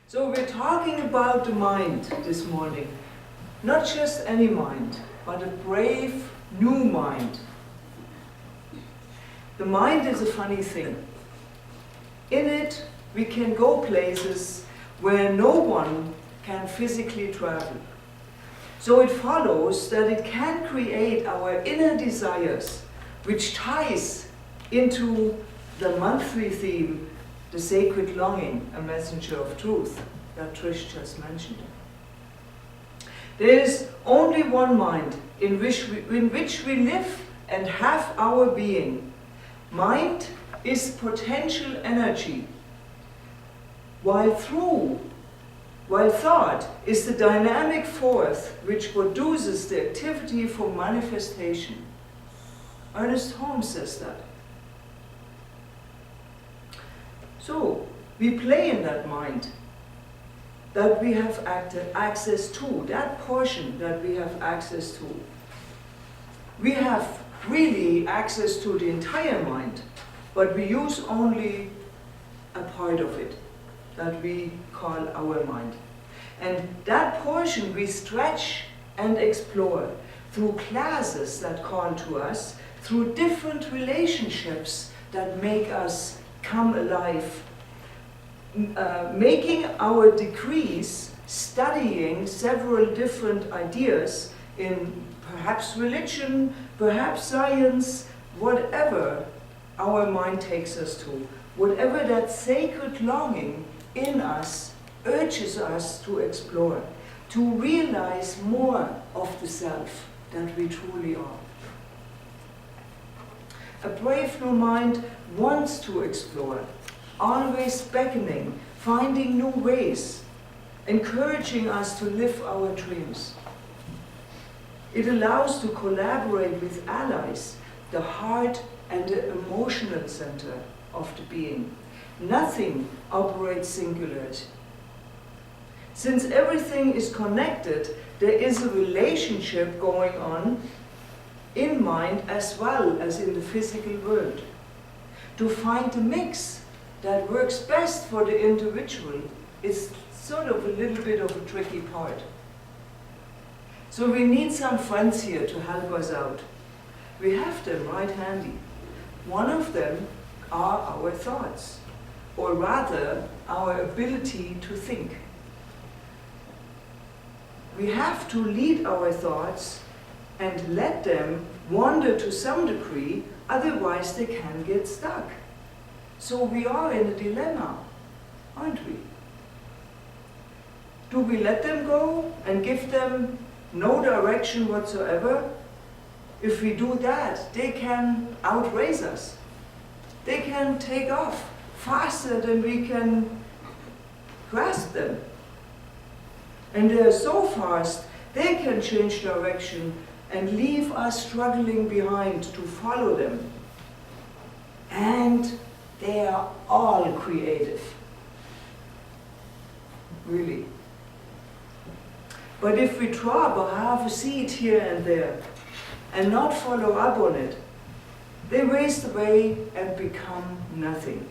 So we're talking about the mind this morning. Not just any mind, but a brave new mind. The mind is a funny thing. In it, we can go places where no one can physically travel. So it follows that it can create our inner desires, which ties into the monthly theme, the sacred longing, a messenger of truth, that Trish just mentioned. There is only one mind in which we live and have our being. Mind is potential energy, while thought is the dynamic force which produces the activity for manifestation. Ernest Holmes says that. So, we play in that mind that we have access to, that portion that we have access to. We have really access to the entire mind, but we use only a part of it that we call our mind. And that portion we stretch and explore through classes that call to us, through different relationships that make us come alive, making our degrees, studying several different ideas in perhaps religion, perhaps science, whatever our mind takes us to, whatever that sacred longing in us urges us to explore, to realize more of the self that we truly are. A brave new mind wants to explore, always beckoning, finding new ways, encouraging us to live our dreams. It allows to collaborate with allies, the heart and the emotional center of the being. Nothing operates singularly. Since everything is connected, there is a relationship going on in mind as well as in the physical world. To find the mix that works best for the individual is sort of a little bit of a tricky part. So we need some friends here to help us out. We have them right handy. One of them are our thoughts, or rather, our ability to think. We have to lead our thoughts and let them wander to some degree, otherwise they can get stuck. So we are in a dilemma, aren't we? Do we let them go and give them no direction whatsoever? If we do that, they can outrace us. They can take off faster than we can grasp them. And they are so fast, they can change direction and leave us struggling behind to follow them. And they are all creative. Really. But if we drop or have a seed here and there and not follow up on it, they waste away and become nothing.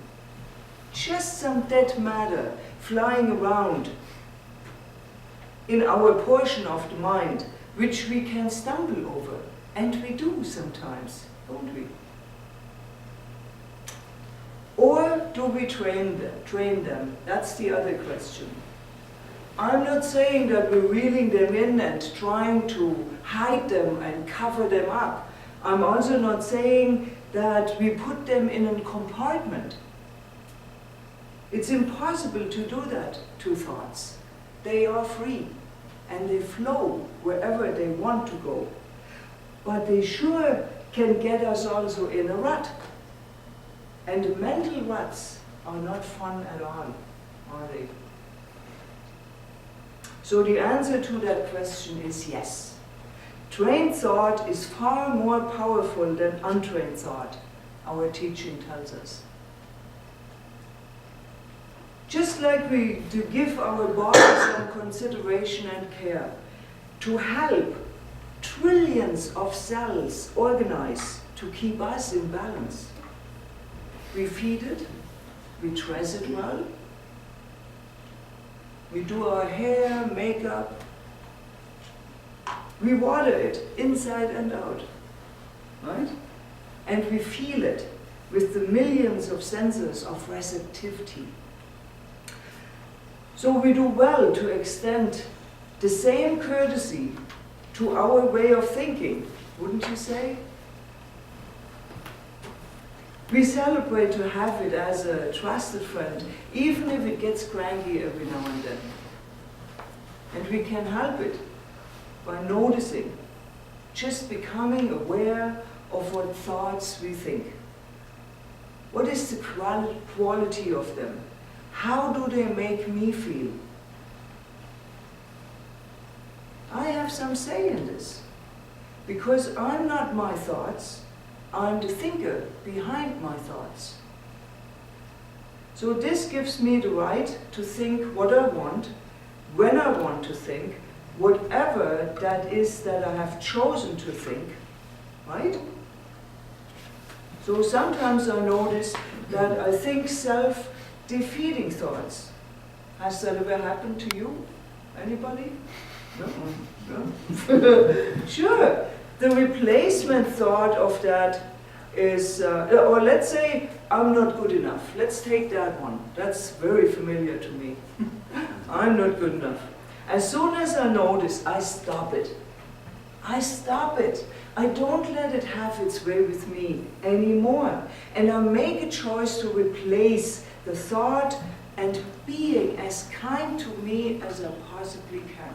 Just some dead matter flying around in our portion of the mind, which we can stumble over. And we do sometimes, don't we? Or do we train them? That's the other question. I'm not saying that we're reeling them in and trying to hide them and cover them up. I'm also not saying that we put them in a compartment. It's impossible to do that to thoughts. They are free and they flow wherever they want to go. But they sure can get us also in a rut. And the mental ruts are not fun at all, are they? So the answer to that question is yes. Trained thought is far more powerful than untrained thought, our teaching tells us. Just like we do give our body some consideration and care, to help trillions of cells organize to keep us in balance. We feed it, we dress it well, We do our hair, makeup. We water it inside and out, right? And we feel it with the millions of sensors of receptivity. So we do well to extend the same courtesy to our way of thinking, wouldn't you say? We celebrate to have it as a trusted friend, even if it gets cranky every now and then. And we can help it by noticing, just becoming aware of what thoughts we think. What is the quality of them? How do they make me feel? I have some say in this, because I'm not my thoughts, I'm the thinker behind my thoughts. So this gives me the right to think what I want, when I want to think, whatever that is that I have chosen to think, right? So sometimes I notice that I think self-defeating thoughts. Has that ever happened to you? Anybody? No? No? Sure. The replacement thought of that is, or let's say, I'm not good enough. Let's take that one. That's very familiar to me. I'm not good enough. As soon as I notice, I stop it. I stop it. I don't let it have its way with me anymore. And I make a choice to replace the thought and being as kind to me as I possibly can.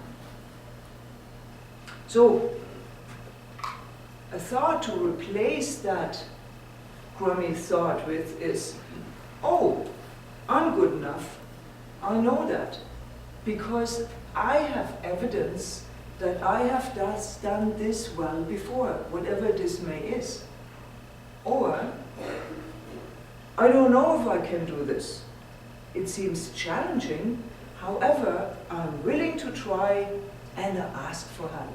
So, a thought to replace that crummy thought with is, oh, I'm good enough. I know that. Because I have evidence that I have done this well before, whatever this may is. Or, I don't know if I can do this. It seems challenging, however, I'm willing to try and I ask for help.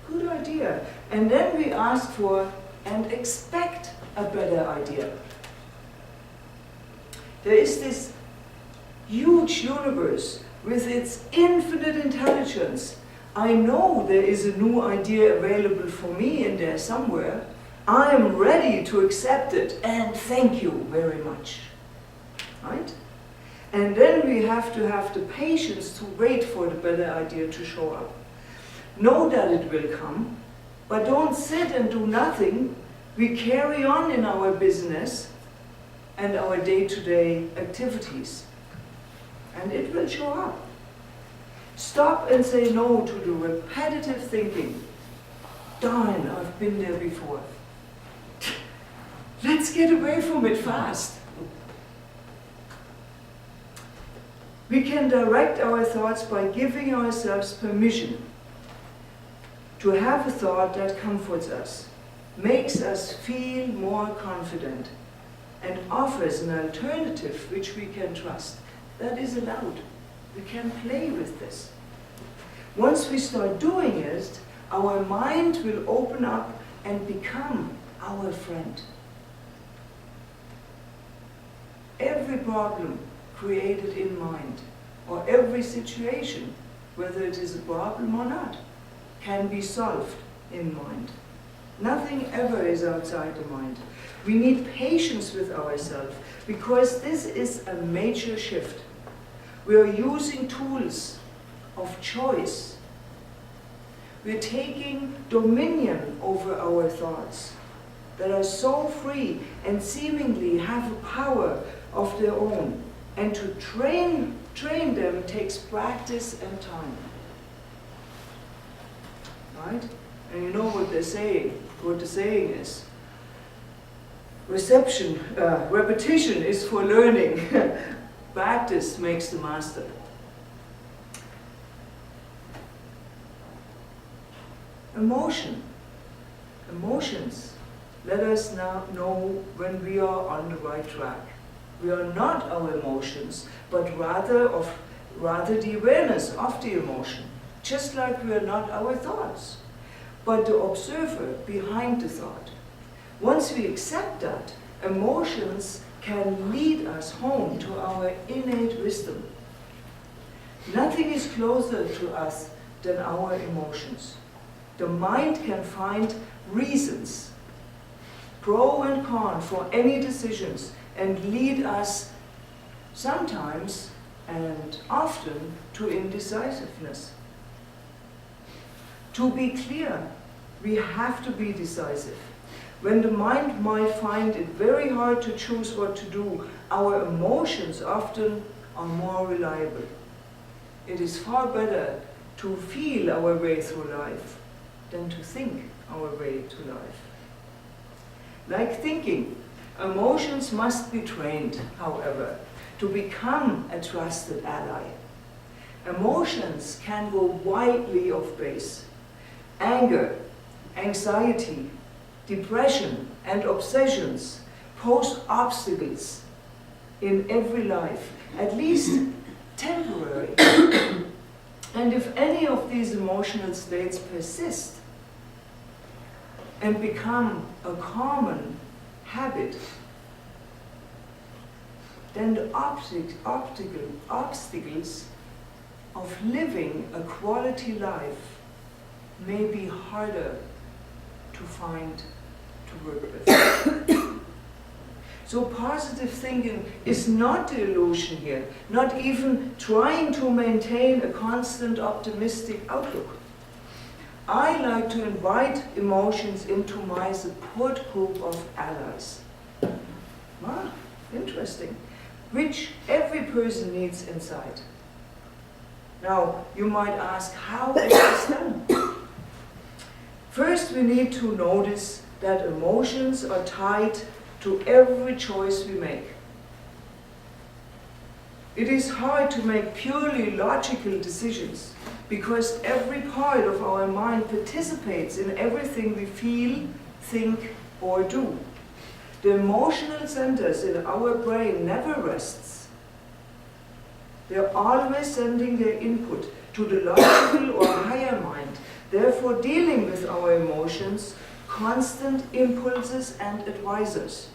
Good idea. And then we ask for and expect a better idea. There is this huge universe with its infinite intelligence. I know there is a new idea available for me in there somewhere. I am ready to accept it and thank you very much. Right? And then we have to have the patience to wait for the better idea to show up. Know that it will come, but don't sit and do nothing. We carry on in our business and our day-to-day activities. And it will show up. Stop and say no to the repetitive thinking. Darn, I've been there before. Let's get away from it fast. We can direct our thoughts by giving ourselves permission to have a thought that comforts us, makes us feel more confident, and offers an alternative which we can trust. That is allowed. We can play with this. Once we start doing it, our mind will open up and become our friend. Every problem created in mind, or every situation, whether it is a problem or not, can be solved in mind. Nothing ever is outside the mind. We need patience with ourselves, because this is a major shift. We are using tools of choice. We're taking dominion over our thoughts that are so free and seemingly have a power of their own. And to train them takes practice and time. Right? And you know what they're saying, what the saying is. Repetition is for learning. Practice makes the master. Emotions let us now know when we are on the right track. We are not our emotions, but rather the awareness of the emotion. Just like we are not our thoughts, but the observer behind the thought. Once we accept that, emotions can lead us home to our innate wisdom. Nothing is closer to us than our emotions. The mind can find reasons, pro and con, for any decisions and lead us sometimes and often to indecisiveness. To be clear, we have to be decisive. When the mind might find it very hard to choose what to do, our emotions often are more reliable. It is far better to feel our way through life than to think our way to life. Like thinking, emotions must be trained, however, to become a trusted ally. Emotions can go widely off base. Anger, anxiety, depression, and obsessions pose obstacles in every life, at least temporary. And if any of these emotional states persist and become a common habit, then the obstacles of living a quality life may be harder to find, to work with. So positive thinking is not the illusion here, not even trying to maintain a constant optimistic outlook. I like to invite emotions into my support group of allies. Ah, interesting. Which every person needs inside. Now, you might ask, how is this done? First, we need to notice that emotions are tied to every choice we make. It is hard to make purely logical decisions because every part of our mind participates in everything we feel, think, or do. The emotional centers in our brain never rests. They're always sending their input to the logical or higher mind, therefore dealing with our emotions, constant impulses and advisors.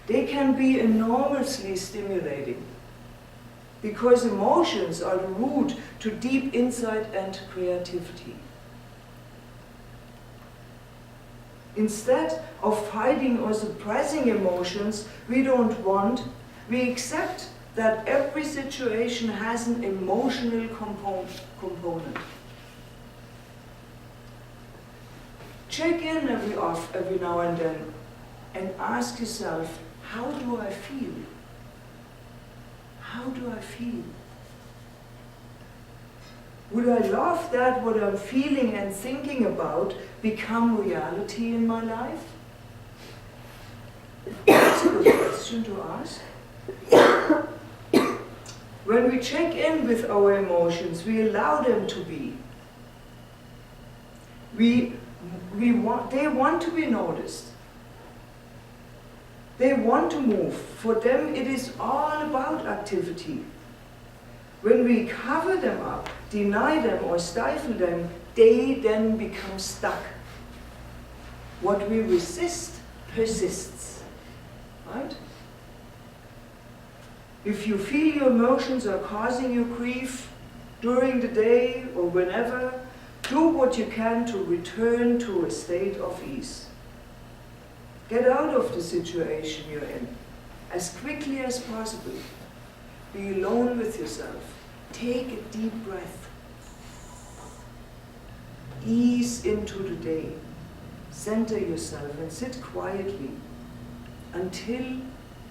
They can be enormously stimulating because emotions are the root to deep insight and creativity. Instead of fighting or suppressing emotions we we accept that every situation has an emotional component. Check in every now and then and ask yourself, how do I feel? How do I feel? Would I love that what I'm feeling and thinking about become reality in my life? That's a good question to ask. When we check in with our emotions, we allow them to be. They want to be noticed. They want to move. For them, it is all about activity. When we cover them up, deny them or stifle them, they then become stuck. What we resist persists, right? If you feel your emotions are causing you grief during the day or whenever, do what you can to return to a state of ease. Get out of the situation you're in as quickly as possible. Be alone with yourself. Take a deep breath. Ease into the day. Center yourself and sit quietly until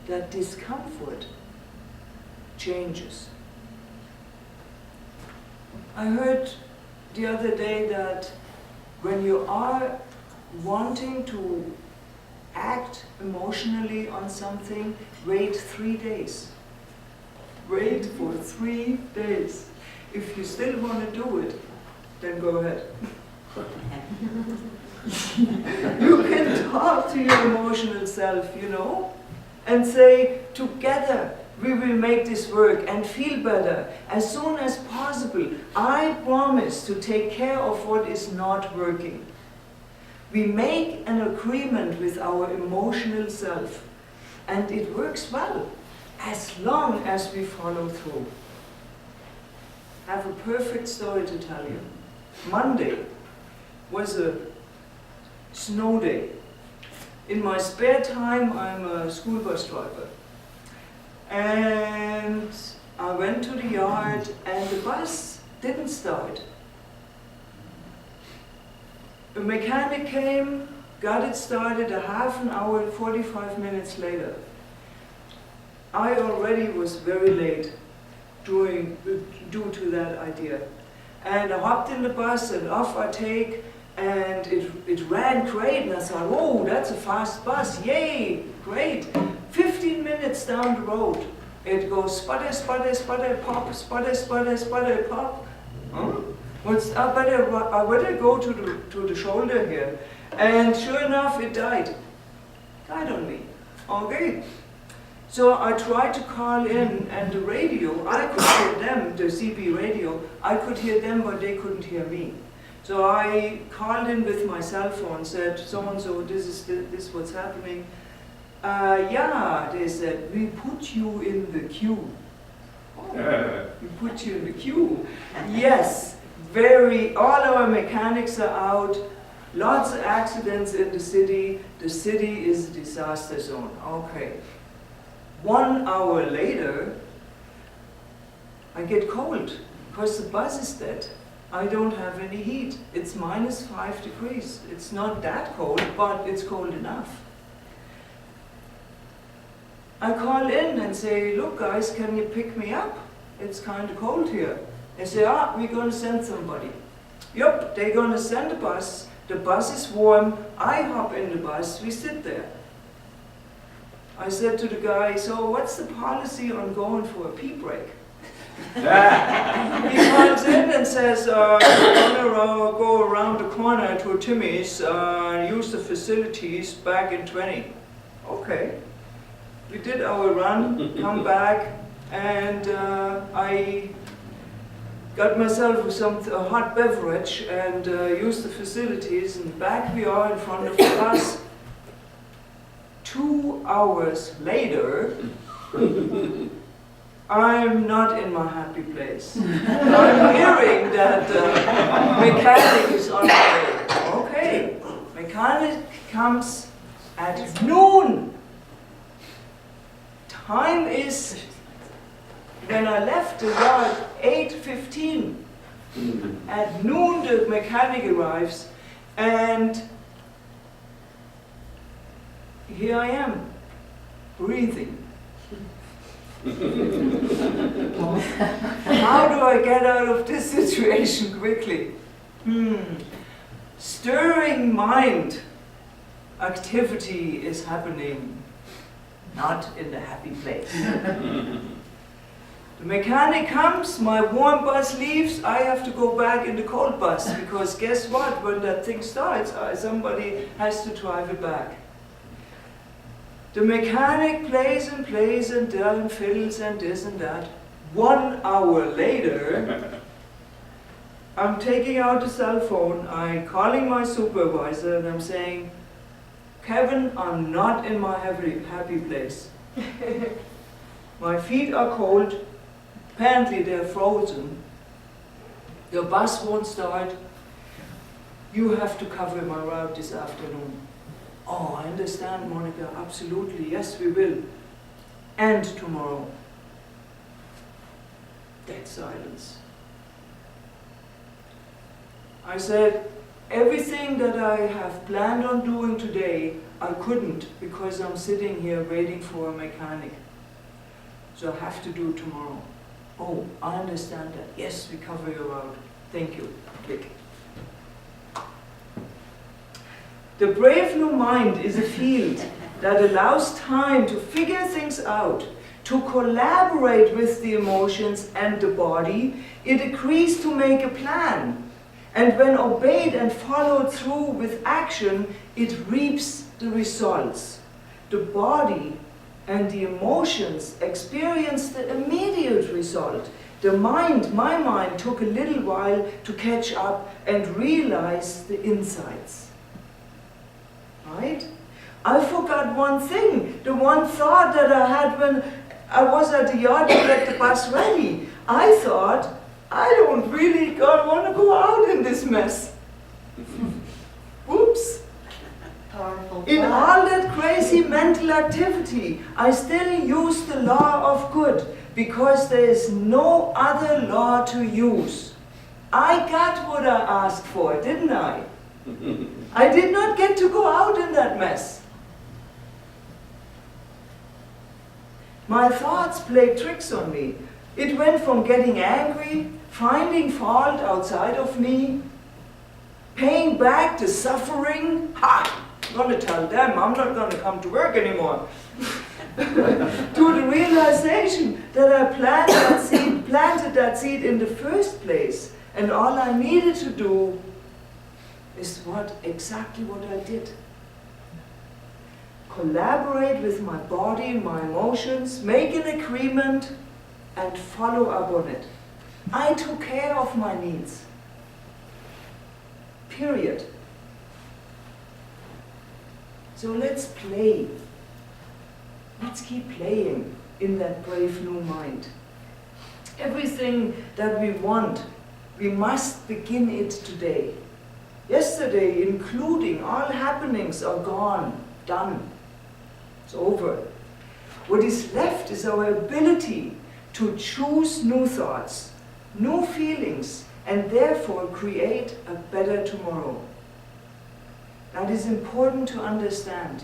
that discomfort changes. I heard the other day that when you are wanting to act emotionally on something, wait 3 days. Wait for 3 days. If you still want to do it, then go ahead. You can talk to your emotional self, and say, together we will make this work and feel better as soon as possible. I promise to take care of what is not working. We make an agreement with our emotional self, and it works well. as long as we follow through. I have a perfect story to tell you. Monday was a snow day. In my spare time, I'm a school bus driver. And I went to the yard and the bus didn't start. A mechanic came, got it started a half an hour, 45 minutes later. I already was very late due to that idea. And I hopped in the bus and off I take, and it ran great, and I thought, oh, that's a fast bus, yay, great. 15 minutes down the road, it goes sputter, sputter, sputter, pop, sputter, sputter, sputter, pop. Huh? I better go to the shoulder here. And sure enough, it died. Died on me. Okay. So I tried to call in, and the radio, I could hear them, the CB radio, I could hear them, but they couldn't hear me. So I called in with my cell phone, said, so-and-so, this is what's happening. Yeah, they said, we put you in the queue. Oh, we put you in the queue. Yes, all our mechanics are out, lots of accidents in the city is a disaster zone. Okay. 1 hour later, I get cold, because the bus is dead. I don't have any heat. It's -5 degrees. It's not that cold, but it's cold enough. I call in and say, look guys, can you pick me up? It's kind of cold here. They say, we're going to send somebody. Yup, they're going to send a bus. The bus is warm. I hop in the bus. We sit there. I said to the guy, so what's the policy on going for a pee break? He comes in and says, we're going to go around the corner to Timmy's and use the facilities back in 20. Okay. We did our run, come back, and I got myself a hot beverage and used the facilities, and back we are in front of the bus. 2 hours later, I'm not in my happy place. I'm hearing that mechanic is on the way. Okay, mechanic comes at noon. Time is, when I left the yard, 8:15. At noon the mechanic arrives, and here I am, breathing. How do I get out of this situation quickly? Stirring mind activity is happening, not in the happy place. The mechanic comes, my warm bus leaves, I have to go back in the cold bus, because guess what, when that thing starts, somebody has to drive it back. The mechanic plays and fiddles and this and that. 1 hour later, I'm taking out the cell phone, I'm calling my supervisor, and I'm saying, Kevin, I'm not in my happy place. My feet are cold, apparently they're frozen. The bus won't start. You have to cover my route this afternoon. Oh, I understand, Monika, absolutely, yes we will. And tomorrow. Dead silence. I said, everything that I have planned on doing today, I couldn't, because I'm sitting here waiting for a mechanic. So I have to do tomorrow. Oh, I understand that. Yes, we cover your route. Thank you. Click. The brave new mind is a field that allows time to figure things out, to collaborate with the emotions and the body. It agrees to make a plan. And when obeyed and followed through with action, it reaps the results. The body and the emotions experience the immediate result. The mind, my mind, took a little while to catch up and realize the insights. Right? I forgot one thing, the one thought that I had when I was at the yard to get the bus ready. I thought, I don't really want to go out in this mess. Oops. Powerful. In all that crazy mental activity, I still use the law of good because there is no other law to use. I got what I asked for, didn't I? I did not get to go out in that mess. My thoughts played tricks on me. It went from getting angry, finding fault outside of me, paying back the suffering. Ha! I'm going to tell them I'm not going to come to work anymore. To the realization that I planted that seed in the first place, and all I needed to do is exactly what I did. Collaborate with my body and my emotions, make an agreement, and follow up on it. I took care of my needs. Period. So let's play. Let's keep playing in that brave new mind. Everything that we want, we must begin it today. Yesterday, including all happenings, are gone, done. It's over. What is left is our ability to choose new thoughts, new feelings, and therefore create a better tomorrow. That is important to understand,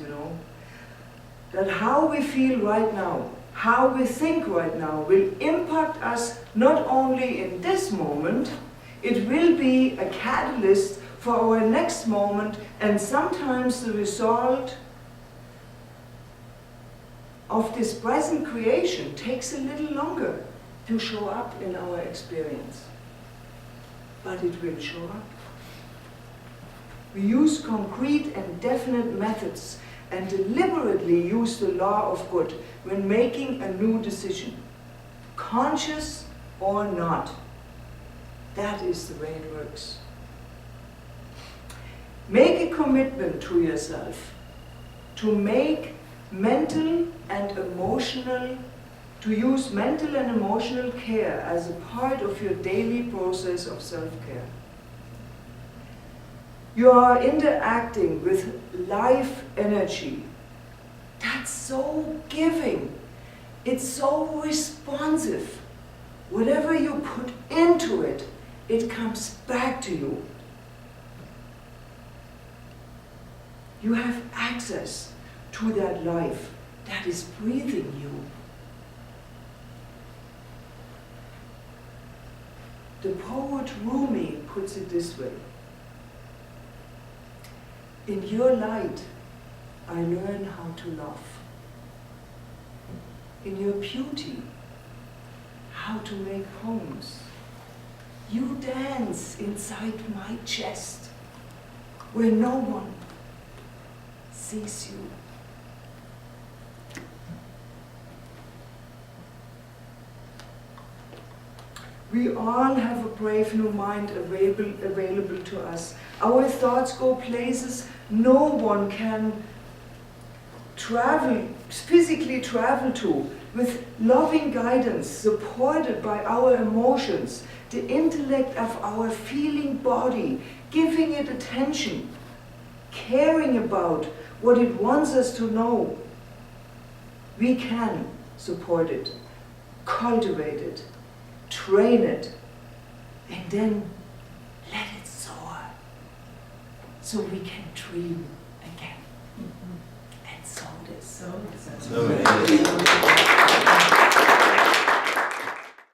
that how we feel right now, how we think right now will impact us not only in this moment, it will be a catalyst for our next moment, and sometimes the result of this present creation takes a little longer to show up in our experience. But it will show up. We use concrete and definite methods and deliberately use the law of good when making a new decision, conscious or not. That is the way it works. Make a commitment to yourself to use mental and emotional care as a part of your daily process of self-care. You are interacting with life energy. That's so giving. It's so responsive. Whatever you put into it, it comes back to you. You have access to that life that is breathing you. The poet Rumi puts it this way: in your light, I learn how to love. In your beauty, how to make homes. You dance inside my chest, where no one sees you. We all have a brave new mind available to us. Our thoughts go places no one can physically travel to, with loving guidance, supported by our emotions, the intellect of our feeling body, giving it attention, caring about what it wants us to know. We can support it, cultivate it, train it, and then let it soar so we can dream again. And so it is. So it is.